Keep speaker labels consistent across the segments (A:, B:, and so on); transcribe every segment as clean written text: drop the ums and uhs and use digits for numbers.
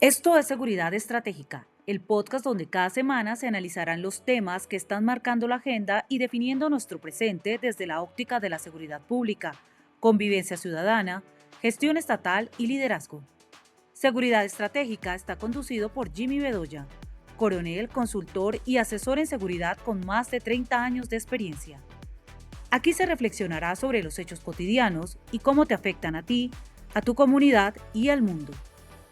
A: Esto es Seguridad Estratégica, el podcast donde cada semana se analizarán los temas que están marcando la agenda y definiendo nuestro presente desde la óptica de la seguridad pública, convivencia ciudadana, gestión estatal y liderazgo. Seguridad Estratégica está conducido por Jimmy Bedoya, coronel, consultor y asesor en seguridad con más de 30 años de experiencia. Aquí se reflexionará sobre los hechos cotidianos y cómo te afectan a ti, a tu comunidad y al mundo.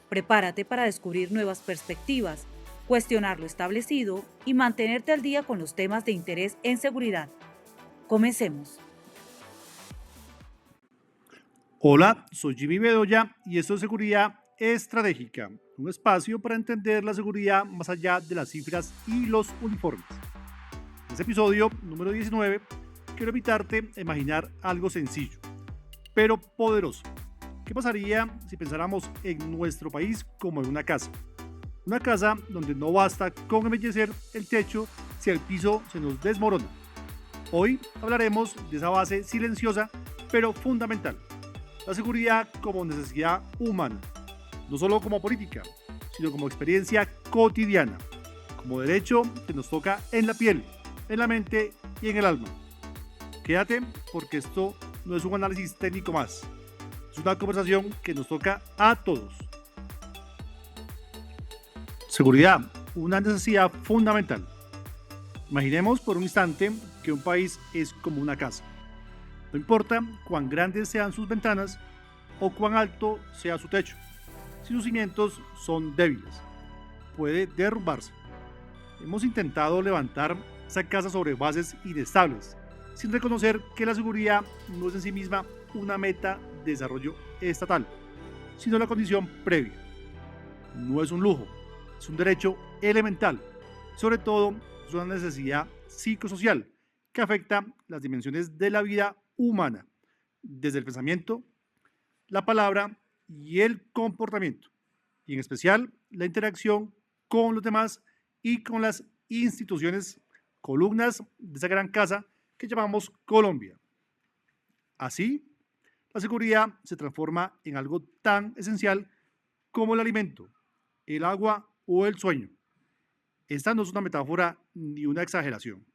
A: Prepárate para descubrir nuevas perspectivas, cuestionar lo establecido y mantenerte al día con los temas de interés en seguridad. Comencemos.
B: Hola, soy Jimmy Bedoya y esto es Seguridad Estratégica, un espacio para entender la seguridad más allá de las cifras y los uniformes. En este episodio número 19 quiero invitarte a imaginar algo sencillo, pero poderoso. ¿Qué pasaría si pensáramos en nuestro país como en una casa? Una casa donde no basta con embellecer el techo si el piso se nos desmorona. Hoy hablaremos de esa base silenciosa pero fundamental. La seguridad como necesidad humana, no solo como política, sino como experiencia cotidiana, como derecho que nos toca en la piel, en la mente y en el alma. Quédate porque esto no es un análisis técnico más, es una conversación que nos toca a todos. Seguridad, una necesidad fundamental. Imaginemos por un instante que un país es como una casa. No importa cuán grandes sean sus ventanas o cuán alto sea su techo, si sus cimientos son débiles, puede derrumbarse. Hemos intentado levantar esa casa sobre bases inestables, sin reconocer que la seguridad no es en sí misma una meta de desarrollo estatal, sino la condición previa. No es un lujo, es un derecho elemental. Sobre todo, es una necesidad psicosocial que afecta las dimensiones de la vida humana, desde el pensamiento, la palabra y el comportamiento, y en especial la interacción con los demás y con las instituciones, columnas de esa gran casa que llamamos Colombia. Así, la seguridad se transforma en algo tan esencial como el alimento, el agua o el sueño. Esta no es una metáfora ni una exageración.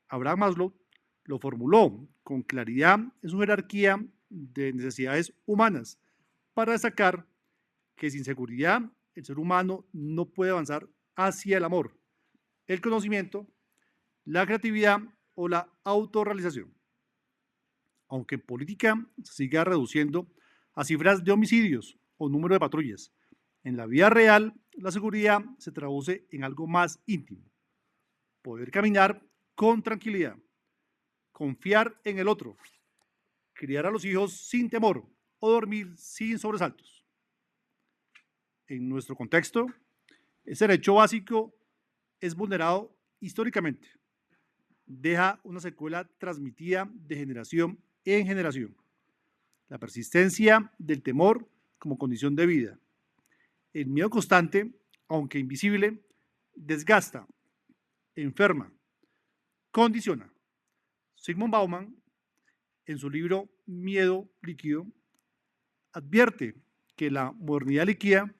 B: Abraham Maslow lo formuló con claridad en su jerarquía de necesidades humanas para destacar que sin seguridad el ser humano no puede avanzar hacia el amor, el conocimiento, la creatividad o la autorrealización. Aunque en política se siga reduciendo a cifras de homicidios o número de patrullas, en la vida real la seguridad se traduce en algo más íntimo. Poder caminar con tranquilidad, confiar en el otro, criar a los hijos sin temor o dormir sin sobresaltos. En nuestro contexto, ese derecho básico es vulnerado históricamente. Deja una secuela transmitida de generación en generación. La persistencia del temor como condición de vida. El miedo constante, aunque invisible, desgasta, enferma, condiciona. Sigmund Bauman, en su libro Miedo líquido, advierte que la modernidad líquida,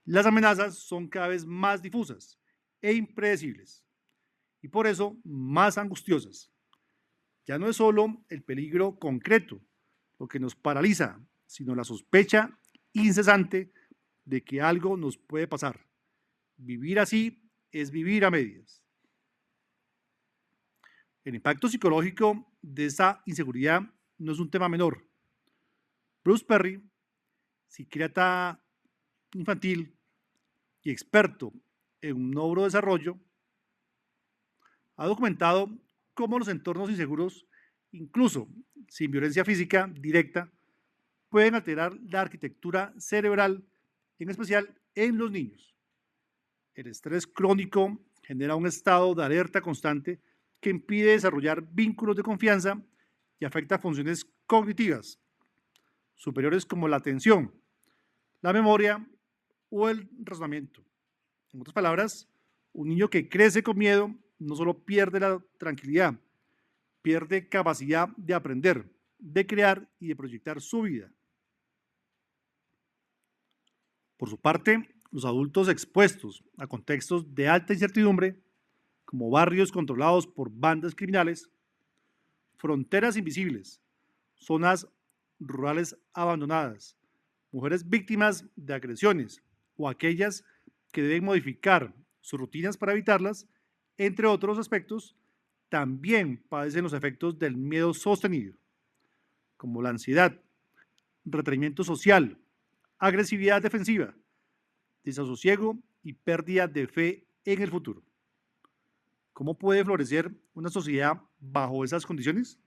B: las amenazas son cada vez más difusas e impredecibles y por eso más angustiosas. Ya no es solo el peligro concreto lo que nos paraliza, sino la sospecha incesante de que algo nos puede pasar. Vivir así es vivir a medias. El impacto psicológico de esta inseguridad no es un tema menor. Bruce Perry, psiquiatra infantil y experto en neurodesarrollo, ha documentado cómo los entornos inseguros, incluso sin violencia física directa, pueden alterar la arquitectura cerebral, en especial en los niños. El estrés crónico genera un estado de alerta constante que impide desarrollar vínculos de confianza y afecta funciones cognitivas superiores como la atención, la memoria o el razonamiento. En otras palabras, un niño que crece con miedo no solo pierde la tranquilidad, pierde capacidad de aprender, de crear y de proyectar su vida. Por su parte, los adultos expuestos a contextos de alta incertidumbre, como barrios controlados por bandas criminales, fronteras invisibles, zonas rurales abandonadas, mujeres víctimas de agresiones o aquellas que deben modificar sus rutinas para evitarlas, entre otros aspectos, también padecen los efectos del miedo sostenido, como la ansiedad, retraimiento social, agresividad defensiva, desasosiego y pérdida de fe en el futuro. ¿Cómo puede florecer una sociedad bajo esas condiciones?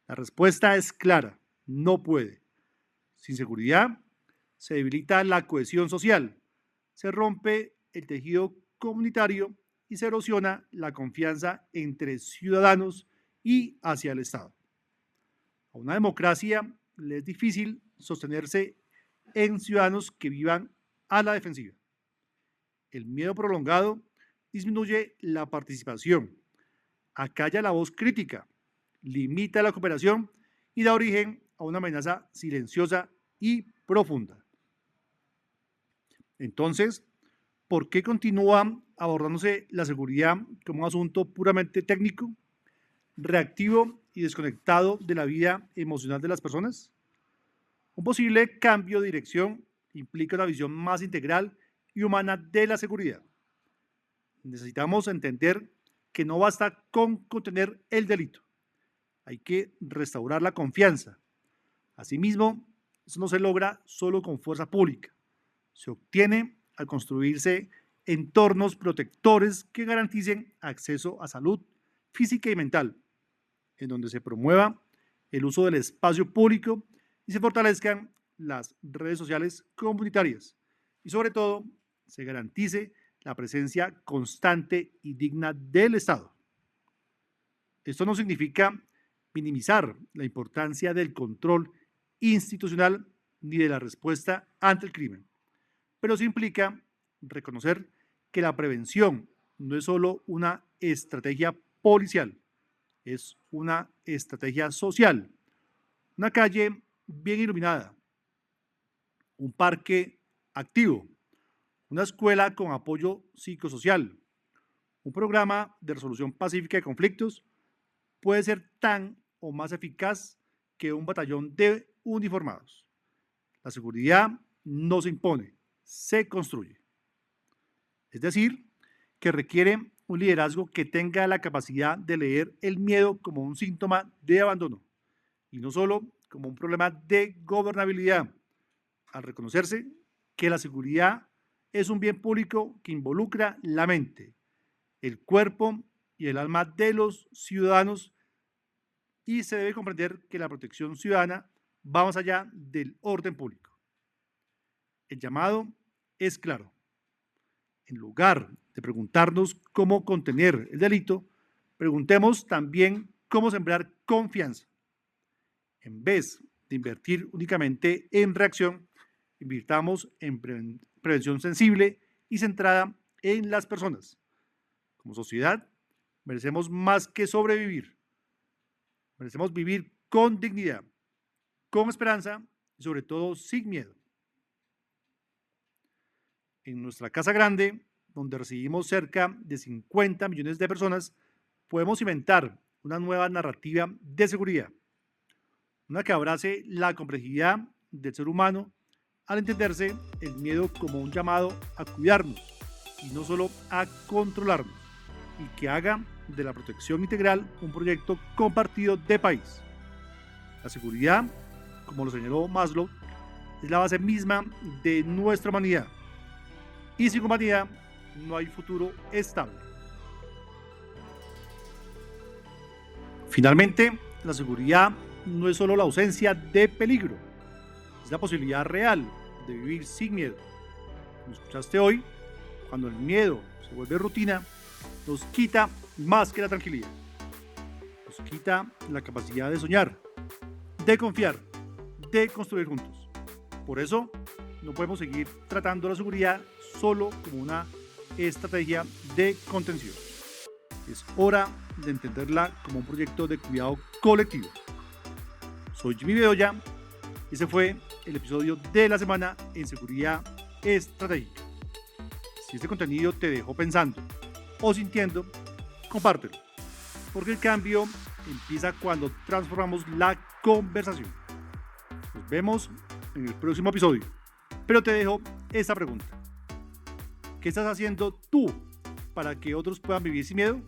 B: La respuesta es clara, no puede. Sin seguridad, se debilita la cohesión social, se rompe el tejido comunitario y se erosiona la confianza entre ciudadanos y hacia el Estado. A una democracia le es difícil sostenerse en ciudadanos que vivan a la defensiva. El miedo prolongado disminuye la participación, acalla la voz crítica, limita la cooperación y da origen a una amenaza silenciosa y profunda. Entonces, ¿por qué continúa abordándose la seguridad como un asunto puramente técnico, reactivo y desconectado de la vida emocional de las personas? Un posible cambio de dirección implica una visión más integral y humana de la seguridad. Necesitamos entender que no basta con contener el delito, hay que restaurar la confianza. Asimismo, eso no se logra solo con fuerza pública, se obtiene al construirse entornos protectores que garanticen acceso a salud física y mental, en donde se promueva el uso del espacio público y se fortalezcan las redes sociales comunitarias y sobre todo se garantice la presencia constante y digna del Estado. Esto no significa minimizar la importancia del control institucional ni de la respuesta ante el crimen, pero sí implica reconocer que la prevención no es solo una estrategia policial, es una estrategia social. Una calle bien iluminada, un parque activo, una escuela con apoyo psicosocial, un programa de resolución pacífica de conflictos puede ser tan o más eficaz que un batallón de uniformados. La seguridad no se impone, se construye. Es decir, que requiere un liderazgo que tenga la capacidad de leer el miedo como un síntoma de abandono y no solo como un problema de gobernabilidad, al reconocerse que la seguridad es un bien público que involucra la mente, el cuerpo y el alma de los ciudadanos y se debe comprender que la protección ciudadana va más allá del orden público. El llamado es claro. En lugar de preguntarnos cómo contener el delito, preguntemos también cómo sembrar confianza. En vez de invertir únicamente en reacción, invirtamos en prevención sensible y centrada en las personas. Como sociedad, merecemos más que sobrevivir. Merecemos vivir con dignidad, con esperanza y sobre todo sin miedo. En nuestra casa grande, donde recibimos cerca de 50 millones de personas, podemos inventar una nueva narrativa de seguridad, una que abrace la complejidad del ser humano al entenderse el miedo como un llamado a cuidarnos y no solo a controlarnos, y que haga de la protección integral un proyecto compartido de país. La seguridad, como lo señaló Maslow, es la base misma de nuestra humanidad. Y sin humanidad no hay futuro estable. Finalmente, la seguridad no es solo la ausencia de peligro, es la posibilidad real de vivir sin miedo. Como escuchaste hoy, cuando el miedo se vuelve rutina, nos quita más que la tranquilidad. Nos quita la capacidad de soñar, de confiar, de construir juntos. Por eso, no podemos seguir tratando la seguridad solo como una estrategia de contención. Es hora de entenderla como un proyecto de cuidado colectivo. Soy Jimmy Bedoya y ese fue el episodio de la semana en seguridad estratégica. Si este contenido te dejó pensando o sintiendo, compártelo, porque el cambio empieza cuando transformamos la conversación. Nos vemos en el próximo episodio, pero te dejo esta pregunta. ¿Qué estás haciendo tú para que otros puedan vivir sin miedo?